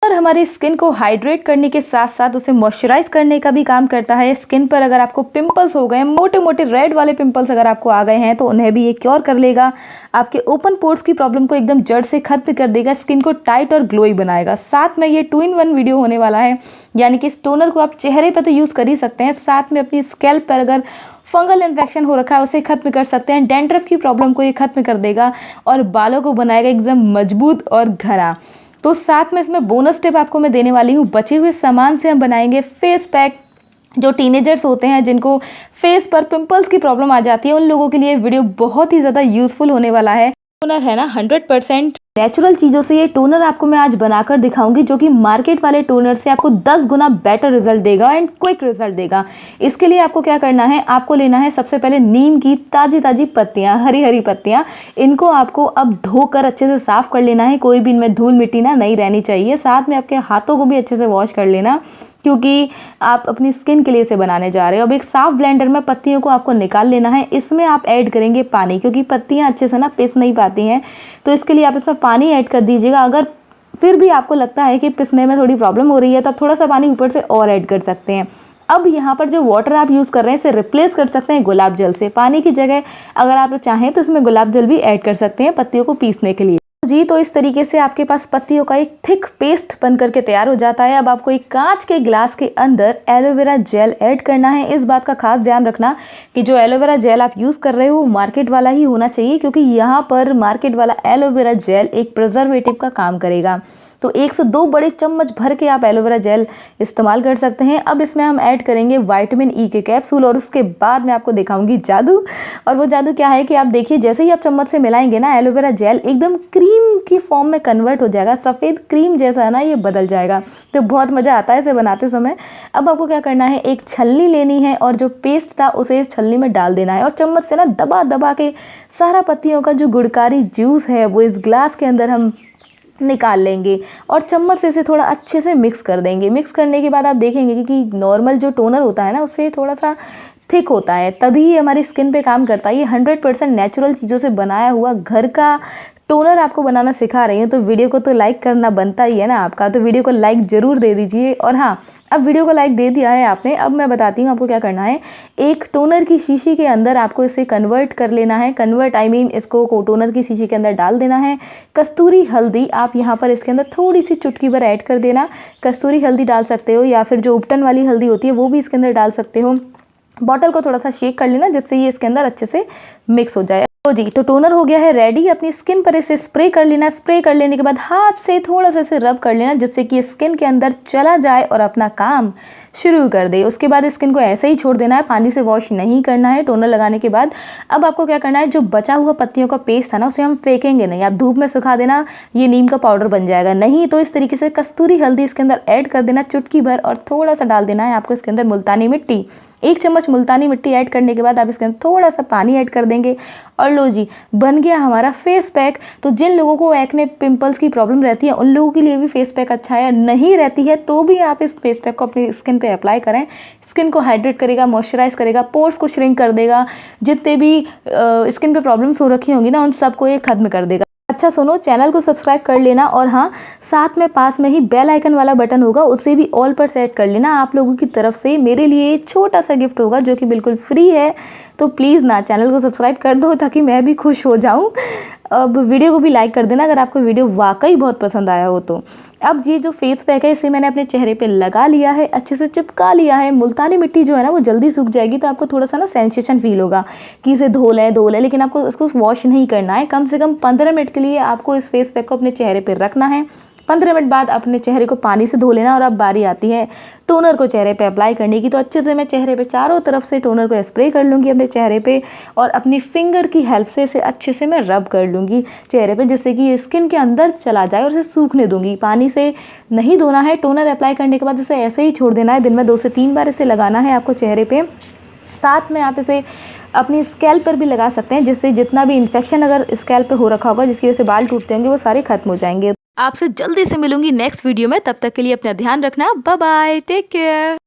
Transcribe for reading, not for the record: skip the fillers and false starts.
Toner हमारी skin को hydrate करने के साथ साथ उसे मॉइस्चराइज करने का भी काम करता है। स्किन पर अगर आपको पिंपल्स हो गए, मोटे मोटे रेड वाले पिंपल्स अगर आपको आ गए हैं तो उन्हें भी ये क्योर कर लेगा। आपके ओपन पोर्स की प्रॉब्लम को एकदम जड़ से खत्म कर देगा, स्किन को टाइट और ग्लोई बनाएगा। साथ में ये 2-in-1 वीडियो होने वाला है, यानी कि इस टोनर को आप चेहरे पर तो यूज़ कर ही सकते हैं, साथ में अपनी स्कैल्प पर अगर फंगल इन्फेक्शन हो रखा है उसे खत्म कर सकते हैं। डैंड्रफ की प्रॉब्लम को ये खत्म कर देगा और बालों को बनाएगा एकदम मजबूत और घना। तो साथ में इसमें बोनस टिप आपको मैं देने वाली हूँ। बचे हुए सामान से हम बनाएंगे फेस पैक। जो टीनेजर्स होते हैं जिनको फेस पर पिंपल्स की प्रॉब्लम आ जाती है, उन लोगों के लिए वीडियो बहुत ही ज़्यादा यूजफुल होने वाला है। टोनर है ना 100% नेचुरल चीज़ों से ये टोनर आपको मैं आज बनाकर दिखाऊंगी, जो कि मार्केट वाले टोनर से आपको 10 गुना बेटर रिजल्ट देगा एंड क्विक रिजल्ट देगा। इसके लिए आपको क्या करना है, आपको लेना है सबसे पहले नीम की ताज़ी ताज़ी पत्तियाँ, हरी हरी पत्तियाँ। इनको आपको अब धोकर अच्छे से साफ़ कर लेना है, कोई भी इनमें धूल मिट्टी ना नहीं रहनी चाहिए। साथ में आपके हाथों को भी अच्छे से वॉश कर लेना, क्योंकि आप अपनी स्किन के लिए इसे बनाने जा रहे हो। अब एक साफ ब्लेंडर में पत्तियों को आपको निकाल लेना है। इसमें आप ऐड करेंगे पानी, क्योंकि पत्तियां अच्छे से ना पिस नहीं पाती हैं, तो इसके लिए आप इसमें पानी ऐड कर दीजिएगा। अगर फिर भी आपको लगता है कि पिसने में थोड़ी प्रॉब्लम हो रही है तो आप थोड़ा सा पानी ऊपर से और ऐड कर सकते हैं। अब यहाँ पर जो वाटर आप यूज़ कर रहे हैं इसे रिप्लेस कर सकते हैं गुलाब जल से। पानी की जगह अगर आप चाहें तो इसमें गुलाब जल भी ऐड कर सकते हैं पत्तियों को पीसने के लिए जी। तो इस तरीके से आपके पास पत्तियों का एक थिक पेस्ट बन करके तैयार हो जाता है। अब आपको एक कांच के ग्लास के अंदर एलोवेरा जेल ऐड करना है। इस बात का खास ध्यान रखना कि जो एलोवेरा जेल आप यूज़ कर रहे हो वो मार्केट वाला ही होना चाहिए, क्योंकि यहाँ पर मार्केट वाला एलोवेरा जेल एक प्रिजर्वेटिव का काम करेगा। तो 1 से 2 बड़े चम्मच भर के आप एलोवेरा जेल इस्तेमाल कर सकते हैं। अब इसमें हम ऐड करेंगे विटामिन ई के कैप्सूल, और उसके बाद मैं आपको दिखाऊंगी जादू। और वो जादू क्या है कि आप देखिए, जैसे ही आप चम्मच से मिलाएंगे ना, एलोवेरा जेल एकदम क्रीम की फॉर्म में कन्वर्ट हो जाएगा, सफ़ेद क्रीम जैसा है ना, ये बदल जाएगा। तो बहुत मज़ा आता है इसे बनाते समय। अब आपको क्या करना है, एक छलनी लेनी है और जो पेस्ट था उसे इस छलनी में डाल देना है, और चम्मच से ना दबा दबा के सारा पत्तियों का जो गुड़कारी जूस है वो इस ग्लास के अंदर हम निकाल लेंगे और चम्मच से इसे थोड़ा अच्छे से मिक्स कर देंगे। मिक्स करने के बाद आप देखेंगे कि नॉर्मल जो टोनर होता है ना उससे थोड़ा सा थिक होता है, तभी ये हमारी स्किन पे काम करता है। ये 100% नेचुरल चीज़ों से बनाया हुआ घर का टोनर आपको बनाना सिखा रही हूँ, तो वीडियो को तो लाइक करना बनता ही है ना आपका, तो वीडियो को लाइक ज़रूर दे दीजिए। और हाँ, अब वीडियो को लाइक दे दिया है आपने, अब मैं बताती हूँ आपको क्या करना है। एक टोनर की शीशी के अंदर आपको इसे कन्वर्ट कर लेना है। कन्वर्ट आई मीन इसको टोनर की शीशी के अंदर डाल देना है। कस्तूरी हल्दी आप यहाँ पर इसके अंदर थोड़ी सी चुटकी भर ऐड कर देना। कस्तूरी हल्दी डाल सकते हो, या फिर जो उपटन वाली हल्दी होती है वो भी इसके अंदर डाल सकते हो। बॉटल को थोड़ा सा शेक कर लेना जिससे ये इसके अंदर अच्छे से मिक्स हो जाए। तो जी, तो टोनर हो गया है रेडी। अपनी स्किन पर इसे स्प्रे कर लेना। स्प्रे कर लेने के बाद हाथ से थोड़ा सा इसे रब कर लेना, जिससे कि स्किन के अंदर चला जाए और अपना काम शुरू कर दे। उसके बाद स्किन को ऐसे ही छोड़ देना है, पानी से वॉश नहीं करना है टोनर लगाने के बाद। अब आपको क्या करना है, जो बचा हुआ पत्तियों का पेस्ट था ना उसे हम फेंकेंगे नहीं, आप धूप में सुखा देना, ये नीम का पाउडर बन जाएगा। नहीं तो इस तरीके से कस्तूरी हल्दी इसके अंदर ऐड कर देना चुटकी भर, और थोड़ा सा डाल देना है आपको इसके अंदर मुल्तानी मिट्टी। 1 चम्मच मुल्तानी मिट्टी ऐड करने के बाद आप इसके अंदर थोड़ा सा पानी ऐड कर देंगे, और लो जी, बन गया हमारा फेस पैक। तो जिन लोगों को एक्ने पिंपल्स की प्रॉब्लम रहती है उन लोगों के लिए भी फेस पैक अच्छा है, नहीं रहती है तो भी आप इस फेस पैक को अपनी स्किन पे अप्लाई करें। स्किन को हाइड्रेट करेगा, मॉइस्चराइज करेगा, पोर्स को श्रिंक कर देगा, जितने भी स्किन पे प्रॉब्लम्स हो रखी होंगी ना उन सबको ये खत्म कर देगा। अच्छा सुनो, चैनल को सब्सक्राइब कर लेना, और हाँ, साथ में पास में ही बेल आइकन वाला बटन होगा उसे भी ऑल पर सेट कर लेना। आप लोगों की तरफ से मेरे लिए छोटा सा गिफ्ट होगा जो कि बिल्कुल फ्री है, तो प्लीज़ ना चैनल को सब्सक्राइब कर दो ताकि मैं भी खुश हो जाऊँ। अब वीडियो को भी लाइक कर देना अगर आपको वीडियो वाकई बहुत पसंद आया हो तो। अब ये जो फेस पैक है इसे मैंने अपने चेहरे पे लगा लिया है, अच्छे से चिपका लिया है। मुल्तानी मिट्टी जो है ना वो जल्दी सूख जाएगी, तो आपको थोड़ा सा ना सेंसेशन फील होगा कि इसे धो लें, लेकिन आपको इसको वॉश नहीं करना है। कम से कम 15 मिनट के लिए आपको इस फेस पैक को अपने चेहरे पर रखना है। 15 मिनट बाद अपने चेहरे को पानी से धो लेना, और अब बारी आती है टोनर को चेहरे पे अप्लाई करने की। तो अच्छे से मैं चेहरे पे चारों तरफ से टोनर को स्प्रे कर लूँगी अपने चेहरे पे, और अपनी फिंगर की हेल्प से इसे अच्छे से मैं रब कर लूँगी चेहरे पे, जिससे कि ये स्किन के अंदर चला जाए, और इसे सूखने दूँगी। पानी से नहीं धोना है। टोनर अप्लाई करने के बाद इसे ऐसे ही छोड़ देना है। दिन में 2 से 3 बार इसे लगाना है आपको चेहरे पर। साथ में आप इसे अपनी स्कैल्प पर भी लगा सकते हैं, जिससे जितना भी इन्फेक्शन अगर स्कैल्प पे हो रखा होगा जिसकी वजह से बाल टूटते होंगे वो सारे खत्म हो जाएंगे। आपसे जल्दी से मिलूंगी नेक्स्ट वीडियो में, तब तक के लिए अपना ध्यान रखना। Bye bye, take care.